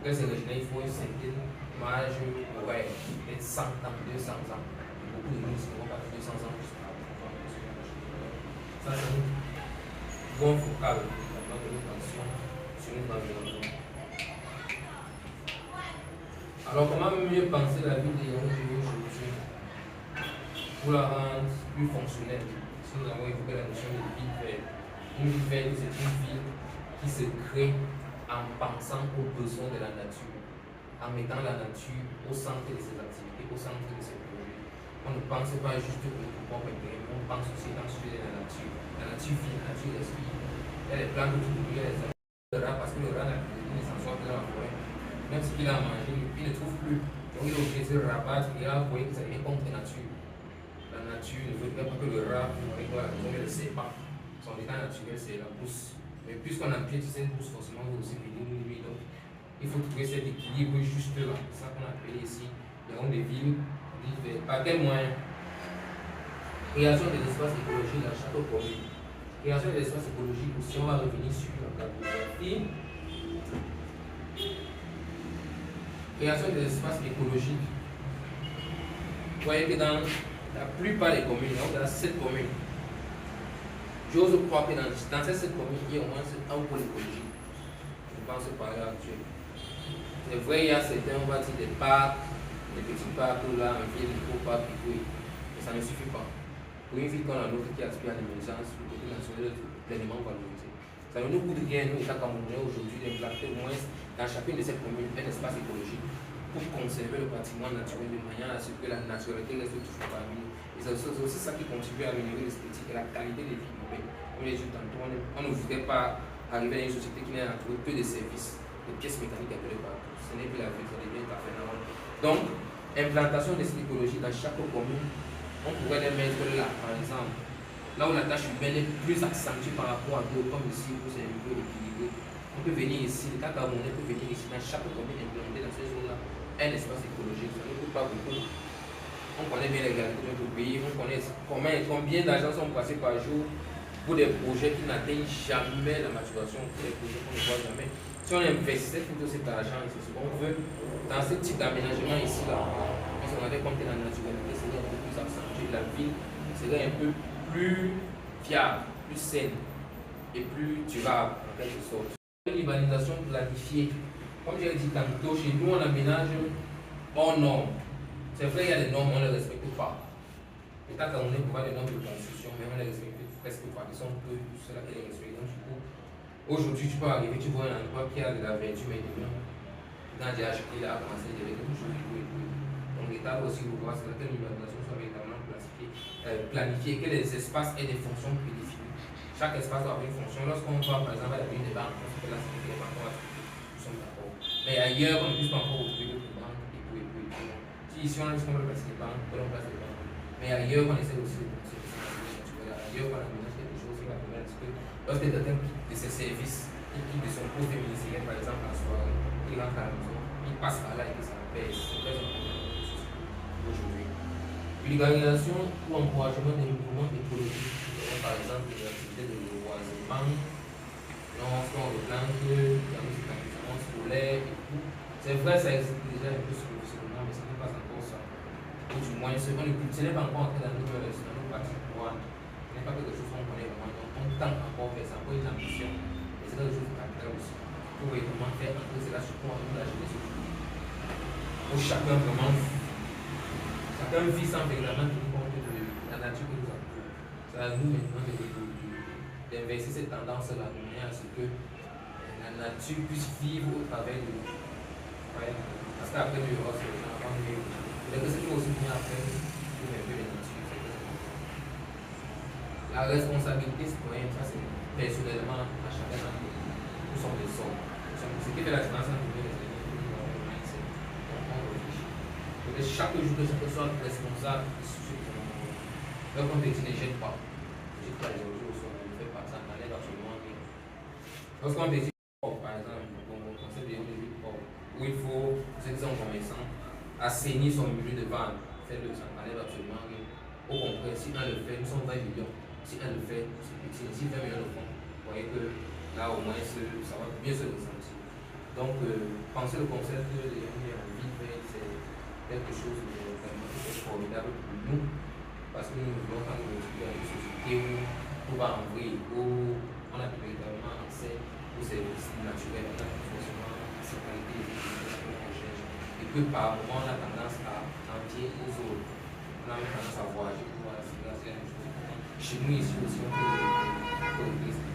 que c'est régénéré, il faut une certaine marge horaire, peut-être 100 ans, 200 ans. Beaucoup de gens ne vont pas faire 200 ans jusqu'à ça, c'est un bon focal dans notre attention sur notre environnement. Alors, comment mieux penser la vie des jeunes aujourd'hui pour la rendre plus fonctionnelle? Si nous avons évoqué la notion de vie verte, une vie verte, c'est une vie qui se crée en pensant aux besoins de la nature, en mettant la nature au centre de ses activités, au centre de ses projets. On ne pense pas juste pour notre propre intérêt, mais on pense aussi dans le sujet de la nature. La nature vit, la nature respire. Il y a des plantes autour de lui, il y a des animaux. Le rat, parce que le rat ne s'en sort plus dans la forêt. Même ce qu'il a mangé, il ne trouve plus. Donc il est obligé de se rabattre, et là, vous voyez que ça devient contre la nature. La nature ne veut pas que le rat, il ne sait pas. Son état naturel, c'est la brousse. Mais puisqu'on empiète sur cette brousse, forcément, vous aussi venir nous nuire. Donc, il faut trouver cet équilibre juste là. C'est ça qu'on appelle ici les rondes de villes. Par quel moyen? Création des espaces écologiques dans chaque commune. Création des espaces écologiques aussi, on va revenir sur la cartographie. Création des espaces écologiques. Vous voyez que dans la plupart des communes, donc dans 7 communes, j'ose croire que dans ces 7 communes, il y a au moins un pôle écologique. Je pense par là actuellement. C'est vrai, il y a certains, on va dire, des parcs, des petits parcs là, en ville, des gros parcs, mais ça ne suffit pas. Pour une ville comme la nôtre qui aspire à l'émergence, le côté national est pleinement valorisé. Ça ne nous coûte rien, nous, État camerounais, aujourd'hui, d'implanter au moins dans chacune de ces communes un espace écologique pour conserver le patrimoine naturel de manière à ce que la naturalité reste toujours parmi nous. Et c'est aussi ça qui contribue à améliorer l'esthétique et la qualité de vie. Comme les dit tantôt, on ne voudrait pas arriver à une société qui n'a trouvé que des services, des pièces mécaniques appelées partout. Ce n'est plus la vie, ça devient tout à fait normal. Donc, implantation des sites écologiques dans chaque commune, on pourrait les mettre là, par exemple, là où la tâche humaine est plus accentuée par rapport à d'autres, comme ici, où c'est un peu équilibré. On peut venir ici, le cas camerounais peut venir ici, dans chaque commune, implanter dans ces zones-là un espace écologique. Ça ne coûte pas beaucoup. On connaît bien les réalités de notre pays, on connaît combien d'argent sont passés par jour pour des projets qui n'atteignent jamais la maturation, pour des projets qu'on ne voit jamais. Si on investissait tout cet argent, c'est ce qu'on veut, dans ce type d'aménagement ici, là, on se rendait compte que la naturalité serait un peu plus accentuée, la ville serait un peu plus fiable, plus saine et plus durable, en quelque sorte. Une urbanisation planifiée. Comme j'ai dit tantôt, chez nous, on aménage hors normes. C'est vrai, il y a des normes, on ne les respecte pas. Peut-être qu'on est pour des normes de construction, mais on ne les respecte presque pas. Ils sont peu, c'est là qu'elle est respectée. Donc, du coup, aujourd'hui, tu peux arriver, tu vois un endroit qui a de la verdure, mais demain, quand j'ai acheté, il a commencé à dire toujours et tout. Donc, l'État doit aussi revoir c'est laquelle l'urbanisation soit véritablement planifiée, que les espaces aient des fonctions prédéfinies. Chaque espace doit avoir une fonction. Lorsqu'on va, par exemple, à la ville des banques, on se fait la sécurité des banques, nous sommes d'accord. Mais ailleurs, on ne puisse pas encore retrouver d'autres banques et tout. Si ici, on a juste qu'on veut placer des banques, on place des banques. Mais ailleurs, on essaie aussi de penser ailleurs, on aménage quelque chose qui va permettre que lorsque quelqu'un quitte de ses services, il quitte de son poste ministériel, par exemple, en soirée, il rentre à la maison, il passe par là et que ça pèse. C'est très important aujourd'hui. L'organisation ou encouragement des mouvements écologiques, par exemple des activités de reboisement, lorsqu'on replante, il y a aussi l'établissement scolaire et tout. C'est vrai, ça existe déjà un peu sur le secondaire, mais ce n'est pas encore ça. Ou du moins, ce n'est pas encore entré dans nos parties pour ce n'est pas quelque chose qu'on connaît vraiment. Donc, on tente encore vers ça, encore une ambition. Et c'est quelque chose de capital aussi. Pour vraiment faire entrer cela sur la jeunesse aujourd'hui. Où chacun vraiment vit sans véritablement tenir compte de la nature que nous avons. C'est à nous maintenant d'inverser cette tendance-là de manière à ce que la nature puisse vivre au travers de nous. Ouais. Parce qu'après, nous verrons ce que nous avons vu. Mais que ce qui va aussi venir après, c'est un peu la nature. La responsabilité citoyenne, ça c'est personnellement à chacun d'entre nous. Nous sommes des sommes. Ce qui fait la différence entre nous et les mindset. On réfléchit. Donc chaque jour que chacun soit responsable de ce que nous avons. Donc on te dit ne jette pas. Ne jette pas les objets au sol, ne fais pas ça, n'enlève absolument rien. Lorsqu'on te dit par exemple, mon concept de où il faut, ceux qui sont commerçants, assainir son milieu de vente, faites-le, ça n'enlève absolument rien. Au contraire, si on le fait, nous sommes 20 millions. Si elle le fait, c'est petit. Si 20 millions de francs, vous voyez que là au moins ça va mieux se ressentir. Donc, penser le concept de l'économie en vie, c'est quelque chose de vraiment formidable pour nous, parce que nous voulons quand nous vivons dans une société où tout va en vrille, où on a véritablement accès aux services naturels, on a forcément ces qualités qu'on recherche, et que par moment on a tendance à mentir aux autres, on a même tendance à voyager pour voir la civilisation. Chez nous ici aussi, on peut